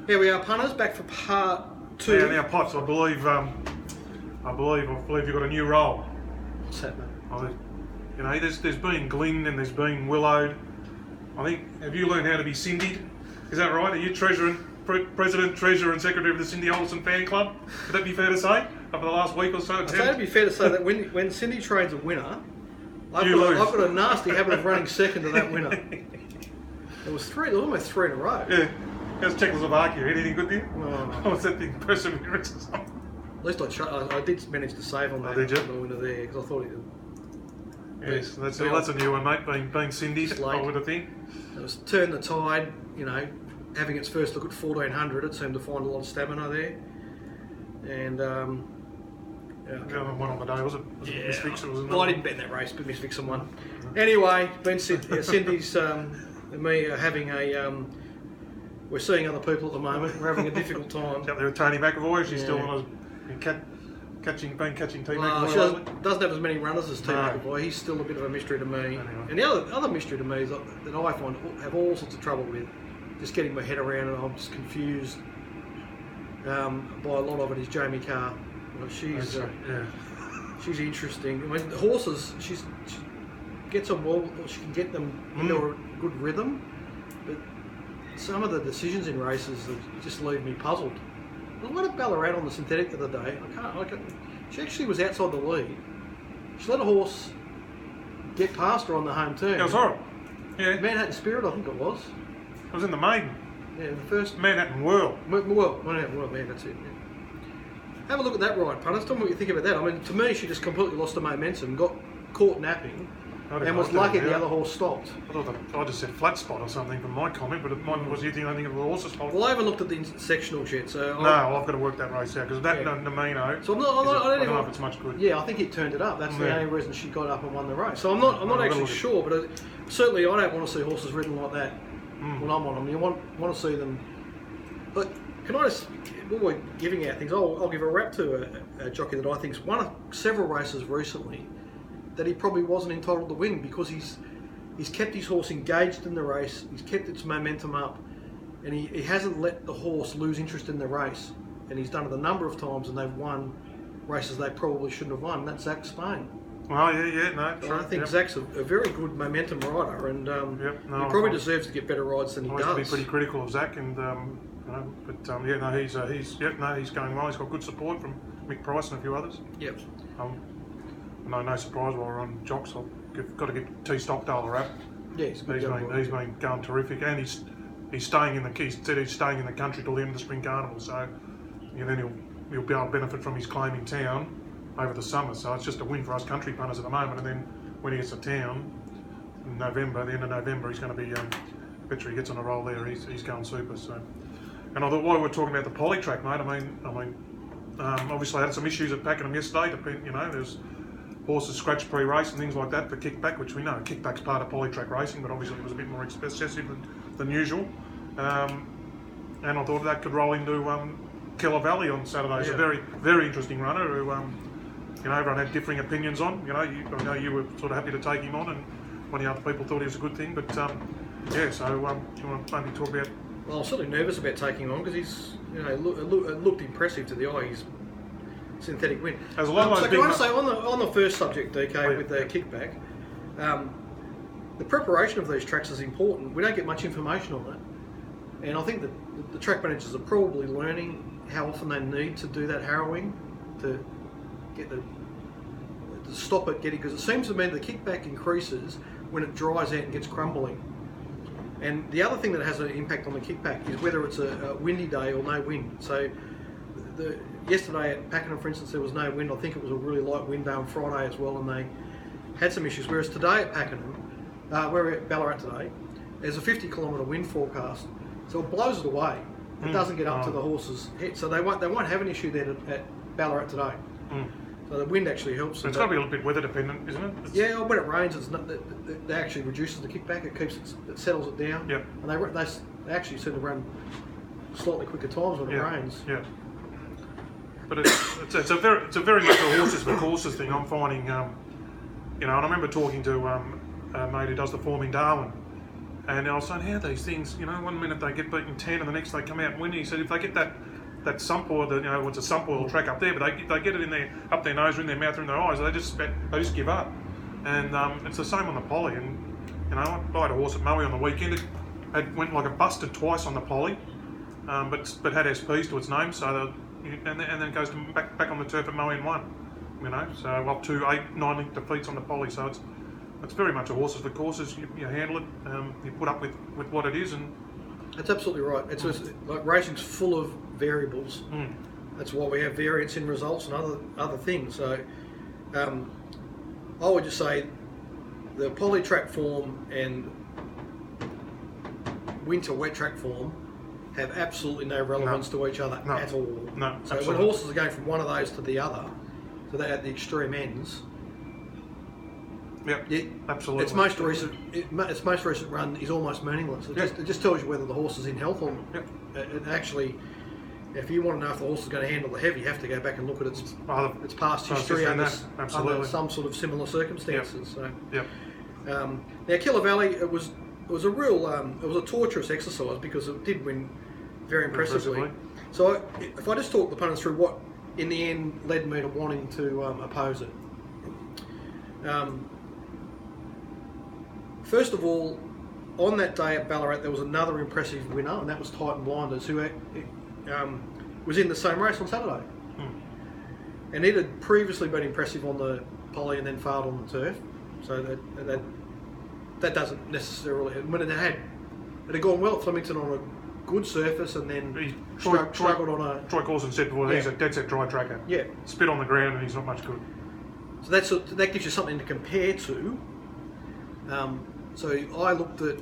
Here we are, punters, back for part 2. Yeah, now Potts, I believe you've got a new role. What's that, mate? You know, there's been Glyn and there's been Willowed. I think, have you learned how to be Cindy? Is that right? Are you President, Treasurer and Secretary of the Cindy Olsen Fan Club? Would that be fair to say? Over the last week or so? I'd say it'd be fair to say that when Cindy trains a winner, I've got a nasty habit of running second to that winner. There was almost 3 in a row. Yeah. How's Czechoslovakia? Anything good there? No. Was that the perseverance or something? At least I did manage to save on that. Did you? The winner there, because I thought he did. Yes, that's a new one, mate. Being Cindy, I would have think. It was Turn the Tide, you know, having its first look at 1400. It seemed to find a lot of stamina there, and One on the day, was it? Miss Vixen, wasn't it? Well, I didn't bet in that race, but Miss Vixen won. Anyway, Cindy's and me are having a. We're seeing other people at the moment. We're having a difficult time. Out there with Tony McAvoy. She's still on catching T McAvoy. She doesn't have as many runners as T McAvoy. He's still a bit of a mystery to me. Anyway. And the other mystery to me is that I find have all sorts of trouble with just getting my head around, and I'm just confused by a lot of it. Is Jamie Carr. She's interesting. I mean, the horses, she gets them well. She can get them into a good rhythm, but some of the decisions in races just leave me puzzled. What did Ballarat on the synthetic the other day? She actually was outside the lead. She let a horse get past her on the home turn. Yeah, it was horrible. Yeah. Manhattan Spirit, I think it was. It was in the maiden. Yeah, the first. Manhattan Whirl. Manhattan Whirl, man, that's it. Yeah. Have a look at that ride, punters. Tell me what you think about that. I mean, to me, she just completely lost her momentum, got caught napping, and was lucky the other horse stopped. I just said flat spot or something from my comment, but mine was you think I think of the horse's fault. Well, I haven't looked at the sectionals yet, so I've got to work that race out because that Namino. So I don't know if it's much good. Yeah, I think it turned it up. That's the only reason she got up and won the race. So I'm not actually sure, but certainly I don't want to see horses ridden like that when I'm on them. You want to see them. But can I just, while we're giving out things, I'll give a rap to a jockey that I think's won several races recently that he probably wasn't entitled to win because he's kept his horse engaged in the race, he's kept its momentum up, and he hasn't let the horse lose interest in the race. And he's done it a number of times, and they've won races they probably shouldn't have won. And that's Zach Spain. Oh no. So I think Zach's a very good momentum rider, and he probably deserves to get better rides than he does. I used to be pretty critical of Zach, and he's going well. He's got good support from Mick Price and a few others. Yep. No surprise while we're on jocks. I've got to give T Stockdale a rap. Yeah, he's been going terrific, and he's staying in the country till the end of the spring carnival. So then he'll be able to benefit from his claim in town over the summer. So it's just a win for us country punters at the moment. And then when he gets to town in November, the end of November, he's going to be. Bet you he gets on a roll there. He's going super. So, and I thought while we're talking about the poly track, mate. I mean, obviously I had some issues at Pakenham yesterday. There's horses scratched pre-race and things like that for kickback, which we know kickback's part of poly-track racing, but obviously it was a bit more excessive than usual. And I thought that could roll into Keller Valley on Saturday. He's a very, very interesting runner who, everyone had differing opinions on. I know you were sort of happy to take him on, and one of the other people thought he was a good thing. But so do you want to maybe talk about? Well, I'm certainly nervous about taking him on because he's, it looked impressive to the eye. He's synthetic win. There's a lot of those can I say on the first subject, DK, with the kickback, the preparation of these tracks is important. We don't get much information on it, and I think that the track managers are probably learning how often they need to do that harrowing to get to stop it getting, because it seems to me the kickback increases when it dries out and gets crumbling. And the other thing that has an impact on the kickback is whether it's a windy day or no wind. So yesterday at Pakenham, for instance, there was no wind. I think it was a really light wind day on Friday as well, and they had some issues. Whereas today at Pakenham, we're at Ballarat today, there's a 50-kilometre wind forecast, so it blows it away. It doesn't get up to the horse's head, so they won't have an issue there at Ballarat today. So the wind actually helps. It's got to be a little bit weather dependent, isn't it? Yeah, when it rains, it actually reduces the kickback. It settles it down. Yep. And they actually seem to run slightly quicker times when it rains. Yeah. But it's a very much a horses for courses thing. I'm finding, and I remember talking to a mate who does the form in Darwin, And I was saying, how these things, you know, one minute they get beaten 10 and the next they come out and win. He said if they get that sump oil, you know, it's a sump oil track up there, but they get it in their, up their nose or in their mouth or in their eyes, they just give up. And it's the same on the poly. And, you know, I had a horse at Moe on the weekend. It went like a busted twice on the poly, but had SPs to its name, so and then it goes to back on the turf at Moe in one. You know, so up to 8-9 length defeats on the poly. So it's very much a horses for courses. You handle it, you put up with what it is, and that's absolutely right. It's just, like racing's full of variables. That's why we have variance in results and other things. So I would just say the poly track form and winter wet track form have absolutely no relevance to each other at all. No, so absolutely. when horses are going from one of those to the other, so they're at the extreme ends. Yeah, absolutely. Its most recent run is almost meaningless. It just tells you whether the horse is in health or not. It actually, if you want to know if the horse is going to handle the heavy, you have to go back and look at its past history under some sort of similar circumstances. Now, Killer Valley, it was a real it was a torturous exercise because it did win very impressively. So if I just talk the punters through what in the end led me to wanting to oppose it. First of all, on that day at Ballarat, there was another impressive winner, and that was Titan Blinders, who was in the same race on Saturday. And it had previously been impressive on the poly and then failed on the turf. So that doesn't necessarily... When it had gone well at Flemington on a good surface and then struggled on a... Troy Corson said before, he's a dead set dry tracker. Yeah. Spit on the ground and he's not much good. So that gives you something to compare to. So I looked at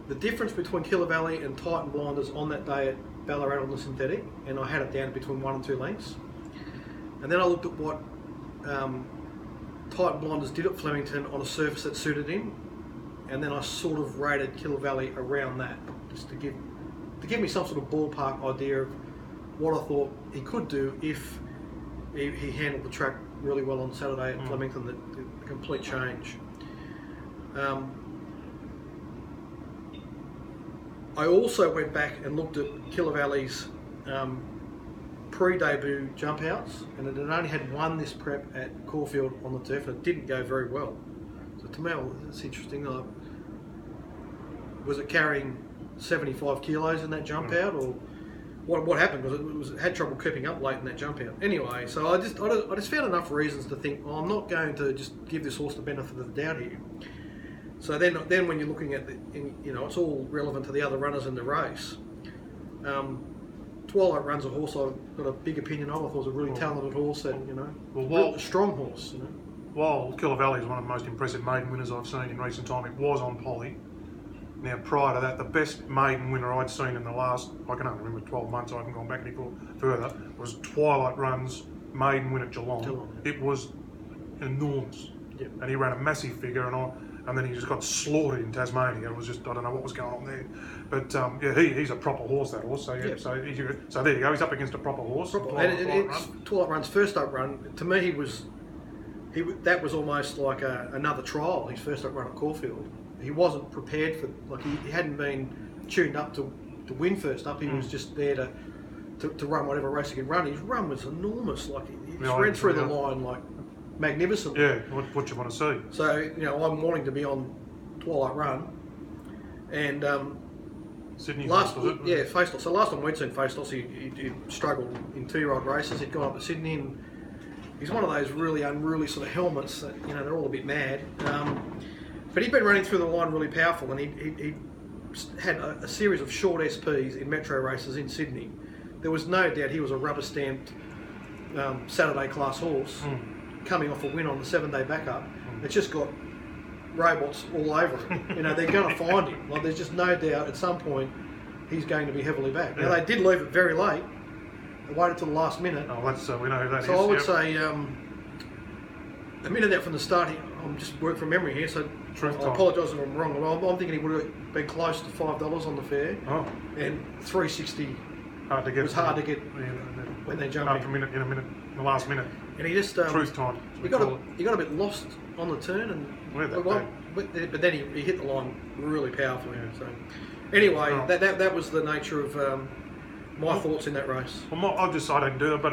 the difference between Killer Valley and Titan Blinders on that day at Ballarat on the synthetic, and I had it down between 1 and 2 lengths. And then I looked at what Titan Blinders did at Flemington on a surface that suited him, and then I sort of rated Killer Valley around that, just to give me some sort of ballpark idea of what I thought he could do if he handled the track really well on Saturday at Flemington, the complete change. I also went back and looked at Killer Valley's pre-debut jump outs, and it had only had one this prep at Caulfield on the turf, and it didn't go very well. So to me, it's interesting. Was it carrying 75 kilos in that jump out, or what happened? Because it had trouble keeping up late in that jump out. Anyway, so I just found enough reasons to think, I'm not going to just give this horse the benefit of the doubt here. So then when you're looking at it's all relevant to the other runners in the race. Twilight Run's a horse I've got a big opinion of. I thought it was a really talented horse and a strong horse. While Killer Valley is one of the most impressive maiden winners I've seen in recent time, it was on poly. Now prior to that, the best maiden winner I'd seen in the last, I can only remember 12 months, I haven't gone back any further, was Twilight Run's maiden win at Geelong. It was enormous. Yep. And he ran a massive figure, and then he just got slaughtered in Tasmania. It was just, I don't know what was going on there. But he's a proper horse, that horse. So so there you go. He's up against a proper horse. Twilight Run's first up run, to me, that was almost like another trial. His first up run at Caulfield. He wasn't prepared for, he hadn't been tuned up to win first up. He was just there to run whatever race he could run. His run was enormous. He just ran through the line magnificently. Yeah, what you want to see. So I'm wanting to be on Twilight Run, and Sydney Faistos. So last time we'd seen Faistos, he struggled in 2-year-old races. He'd gone up to Sydney, and he's one of those really unruly sort of helmets that they're all a bit mad. But he'd been running through the line really powerful, and he had a series of short SPs in metro races in Sydney. There was no doubt he was a rubber stamped Saturday class horse. Coming off a win on the 7-day backup. It's just got robots all over it. They're going to find him. There's just no doubt at some point he's going to be heavily back. Now they did leave it very late. They waited till the last minute. Oh, that's we know who that is. So I would say a minute out from the start. I'm just working from memory here, so I apologise if I'm wrong. But I'm thinking he would have been close to $5 on the fair, and $3.60 Hard to get. It was hard to get when they're jumping. After the last minute. And he just Truth time. He got a bit lost on the turn, and but then he hit the line really powerfully. Yeah. So anyway, that was the nature of my thoughts in that race. Well, I didn't do that, but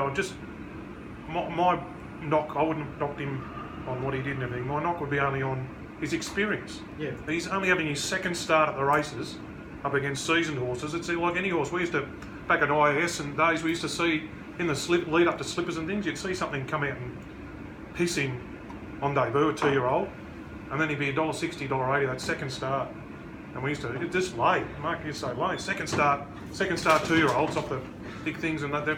my knock. I wouldn't have knocked him on what he did and everything. My knock would be only on his experience. Yeah. He's only having his second start at the races up against seasoned horses. It's like any horse. We used to, back at IAS and days, we used to see in the lead up to slippers and things, you'd see something come out and piss him on debut, a 2-year-old, and then he'd be $1.60, $1.80 that second start. And we used to just lay, Mark used to say lay, second start 2-year-olds off the big things, and they're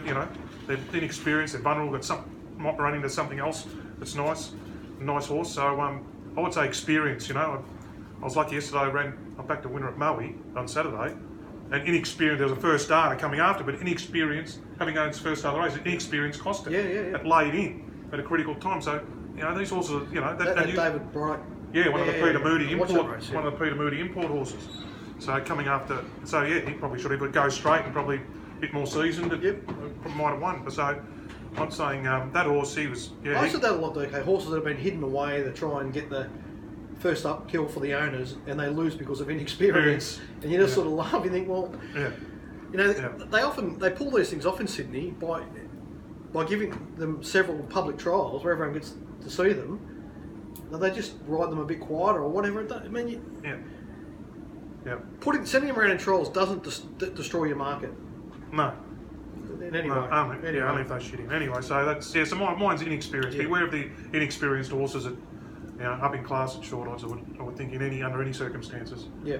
inexperienced, they're vulnerable, got some might run into something else that's nice, a nice horse. So I would say experience. I was lucky yesterday. I'm back to winner at Maui on Saturday, and inexperienced. There was a first starter coming after, but inexperienced, having gone its first start of the race, inexperienced cost it. Yeah. It laid in at a critical time. So these horses, David Bright. Yeah, one of the Peter Moody import, race, one of the Peter Moody import horses. So coming after, he probably should have go straight and probably a bit more seasoned. Might have won. So I'm saying that horse, he was. Yeah, I said that a lot, DK. Horses that have been hidden away that try and get the first up kill for the owners, and they lose because of inexperience. And you just sort of laugh. You think, well, they pull these things off in Sydney by giving them several public trials where everyone gets to see them. They just ride them a bit quieter or whatever. I mean, sending them around in trials doesn't destroy your market. No. Anyway, only if they shit him. Anyway, so that's So mine's inexperienced. Yeah. Beware of the inexperienced horses that up in class at short odds. I would think under any circumstances. Yeah.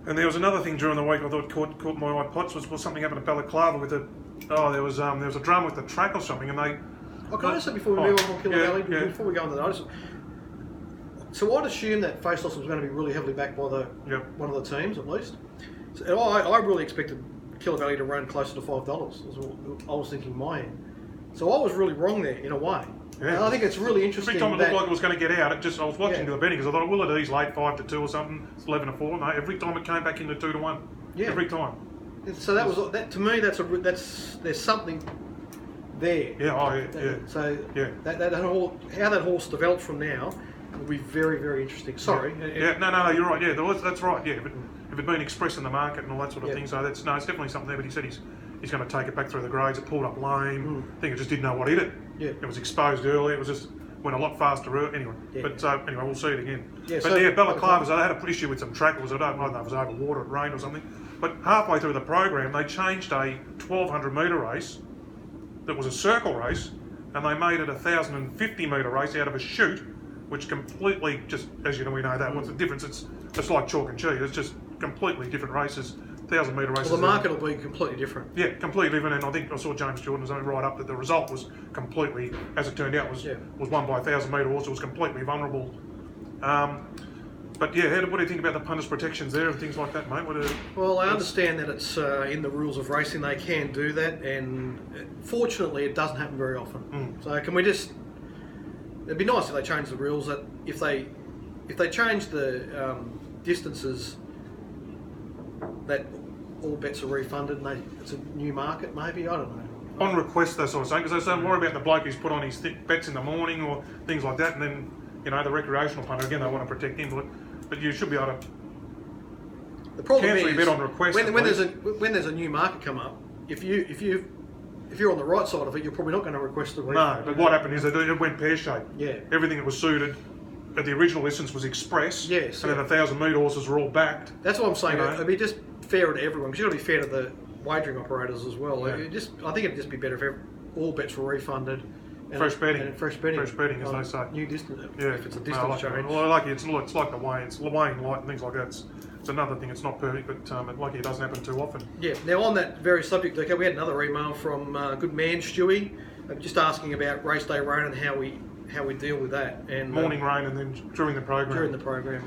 And there was another thing during the week I thought caught my eye. Potts was something happened to Balaclava with there was a drum with the track or something, and they. Can I say before we move on Killer Valley, before we go on the notice? So I'd assume that Face Loss was going to be really heavily backed by one of the teams at least. So I really expected Killer Valley to run closer to $5. I was thinking my end. So I was really wrong there in a way. Yeah. And I think it's really interesting. Every time it looked like it was going to get out, I was watching to the betting because I thought, will it ease late 5-2 or something? It's 11-4. No, every time it came back into 2-1. Yeah. Every time. So that to me, there's something there. So how that horse develops from now will be very, very interesting. Sorry. No, you're right. Yeah, that's right. Yeah, but if it'd been expressed in the market and all that sort of thing, so it's definitely something there. But he said he's going to take it back through the grades. It pulled up lame. I think it just didn't know what hit it. Yeah. It was exposed early. It was just went a lot faster anyway. Yeah. But anyway, we'll see it again. Yeah, Balaclavas, they had an issue with some trackers. I don't know if it was over water, it rained or something. But halfway through the program, they changed a 1,200 metre race that was a circle race, and they made it a 1,050 metre race out of a chute, which completely just, as we know that. What's the difference? It's like chalk and cheese. It's just completely different races. 1,000 metre races. Well, the market will be completely different. Yeah, completely different. And I think I saw James Jordan's own write up that the result was completely, as it turned out, was won by a 1,000 metre horse. It was completely vulnerable. But what do you think about the punters' protections there and things like that, mate? Well, I understand that it's in the rules of racing they can do that, and fortunately, it doesn't happen very often. So can we just? It'd be nice if they changed the rules. That if they change the distances, that all bets are refunded and it's a new market. Maybe, I don't know. On request, they're sort of saying, because they don't worry about the bloke who's put on his bets in the morning or things like that, and then the recreational punter again, they want to protect him, but you should be able to. The problem cancel is your bet on request. When there's a new market come up, if you're on the right side of it, you're probably not going to request the refund. No, but what happened is it went pear-shaped. Yeah. Everything that was suited at the original listings was express. Yes. And then 1,000 metre horses were all backed. That's what I'm saying. It'd be just fairer to everyone, because you've got to be fair to the wagering operators as well. Yeah. I think it'd just be better if all bets were refunded. Fresh betting. Fresh betting, as they say. New distance. Yeah. If it's a distance change. Well, it's like the way it's weighing light and things like that. It's another thing. It's not perfect, but lucky it doesn't happen too often. Yeah. Now on that very subject, okay, we had another email from good man Stewie, just asking about Raceday rain and how we deal with that. And morning rain and then during the program. During the program,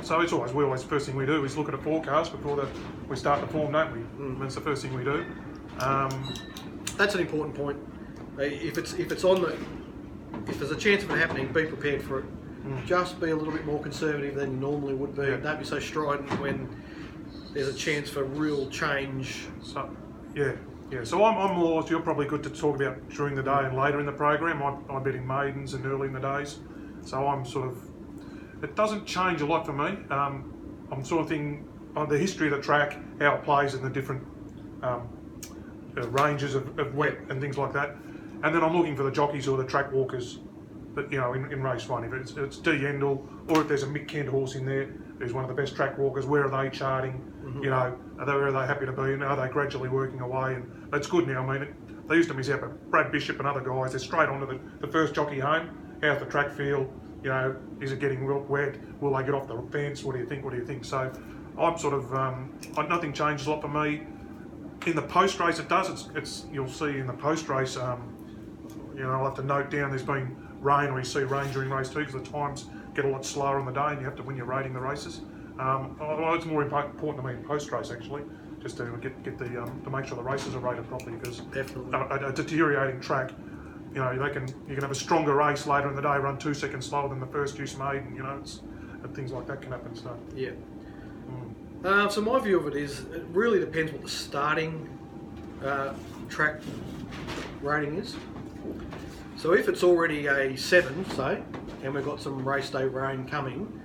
So it's always first thing we do is look at a forecast before we start the form, don't we? That's the first thing we do. That's an important point. If there's a chance of it happening, be prepared for it. Just be a little bit more conservative than you normally would be. Don't be so strident when there's a chance for real change. So, yeah. So I'm more. You're probably good to talk about during the day and later in the program. I bet in maidens and early in the days. So I'm sort of. It doesn't change a lot for me. I'm sort of thinking on the history of the track, how it plays in the different ranges of wet and things like that, and then I'm looking for the jockeys or the track walkers. But in race one, if it's D. Endel or if there's a Mick Kent horse in there, who's one of the best track walkers, where are they charting? Where are they happy to be? And are they gradually working away? And it's good now. I mean, they used to miss out, but Brad Bishop and other guys, they're straight onto the first jockey home. How's the track feel? Is it getting real wet? Will they get off the fence? What do you think? So I'm sort of nothing changes a lot for me. In the post race, it does. It's you'll see in the post race. I'll have to note down there's been rain, or you see rain during race 2 because the times get a lot slower on the day, and you have to when you're rating the races. It's more important to me in post race actually, just to get the to make sure the races are rated properly, because Definitely. A deteriorating track, you can have a stronger race later in the day, run 2 seconds slower than the first use made, and and things like that can happen. So yeah. So my view of it is, it really depends what the starting track rating is. So if it's already a 7, say, and we've got some race day rain coming,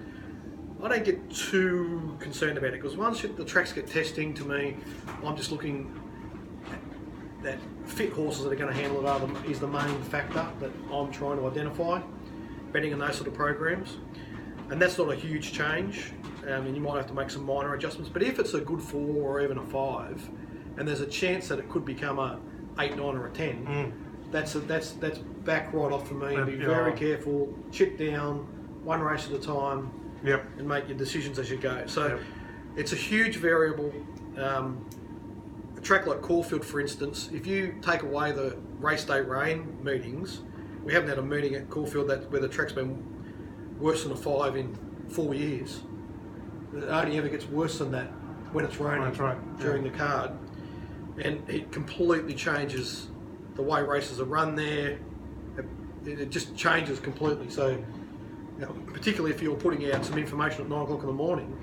I don't get too concerned about it, because once the tracks get testing, to me, I'm just looking at fit horses that are going to handle it is the main factor that I'm trying to identify, betting on those sort of programs. And that's not a huge change, and you might have to make some minor adjustments. But if it's a good 4 or even a 5, and there's a chance that it could become a 8, 9 or a 10, that's back right off for me. Be very careful, chip down, one race at a time, and make your decisions as you go. So it's a huge variable. A track like Caulfield, for instance, if you take away the race day rain meetings, we haven't had a meeting at Caulfield where the track's been worse than a 5 in 4 years. It only ever gets worse than that when it's raining during the card, and it completely changes the way races are run there. It just changes completely. So, particularly if you're putting out some information at 9 o'clock in the morning,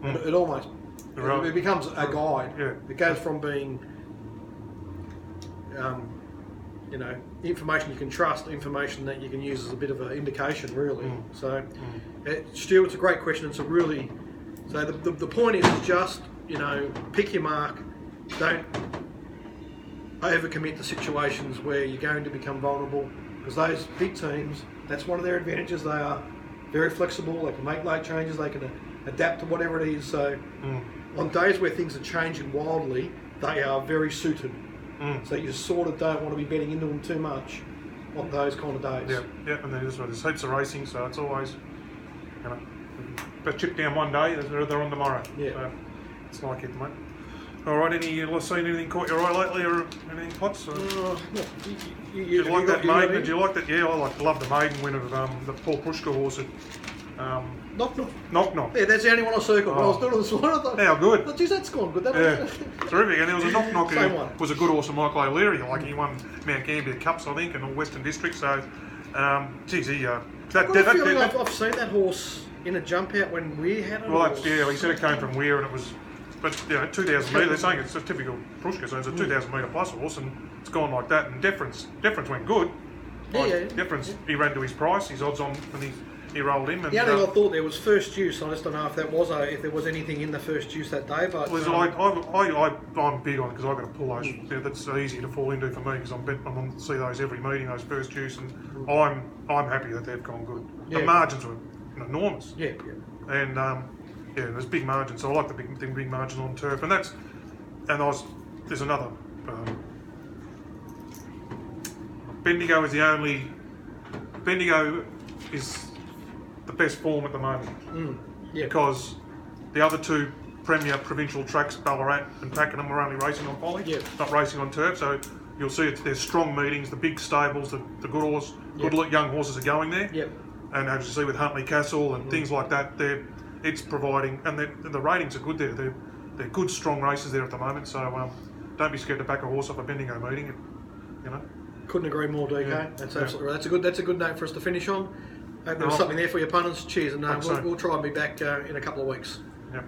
it almost it becomes a guide. It goes from being information you can trust, information that you can use as a bit of an indication, really. So, Stu, it's a great question. It's a really the point is just pick your mark. Don't overcommit to situations where you're going to become vulnerable, because those big teams, that's one of their advantages. They are very flexible. They can make late changes. They can adapt to whatever it is. So, on days where things are changing wildly, they are very suited. So you sort of don't want to be betting into them too much on those kind of days. And there's heaps of racing, so it's always, but chip down one day, they're on tomorrow. So it's like it, mate. All right, seen anything caught your eye lately, or anything pots? Did you like that maiden? Did you like that? Yeah, love the maiden win of the Paul Prushka horse at Knock Knock. Yeah, that's the only one I circled. When I was doing this one, I thought, how good. Oh, geez, that's gone good. Terrific. And there was a Knock who was a good horse of Michael O'Leary. He won Mount Gambier Cups, I think, and all Western District. So, I've seen that horse in a jump out when we had it. Well, he said it came from Weir, and it was. But 2,000 metres, they're saying it's a typical Prushka, so it's a 2,000 metre plus horse, and it's gone like that. And Deference went good. Deference, he ran to his price, his odds on, and he rolled him. And, the only I thought there was first use. I just don't know if there was anything in the first use that day. But I'm big on it because I've got to pull those. That's easy to fall into for me because I'm on to see those every meeting, those first use, and I'm happy that they've gone good. The margins were enormous. And there's big margins, so I like the big margins on turf, and there's another. Bendigo is Bendigo is the best form at the moment, because the other two premier provincial tracks, Ballarat and Pakenham, are only racing on poly, not racing on turf. So you'll see there's strong meetings, the big stables, the good young horses are going there, and as you see with Huntley Castle and things like that, it's providing, and the ratings are good there. They're good, strong races there at the moment. So don't be scared to back a horse off a Bendigo meeting. Couldn't agree more, DK. That's absolutely right. That's a good note for us to finish on. Hope there was something there for your punters. Cheers, and we'll try and be back in a couple of weeks. Yep.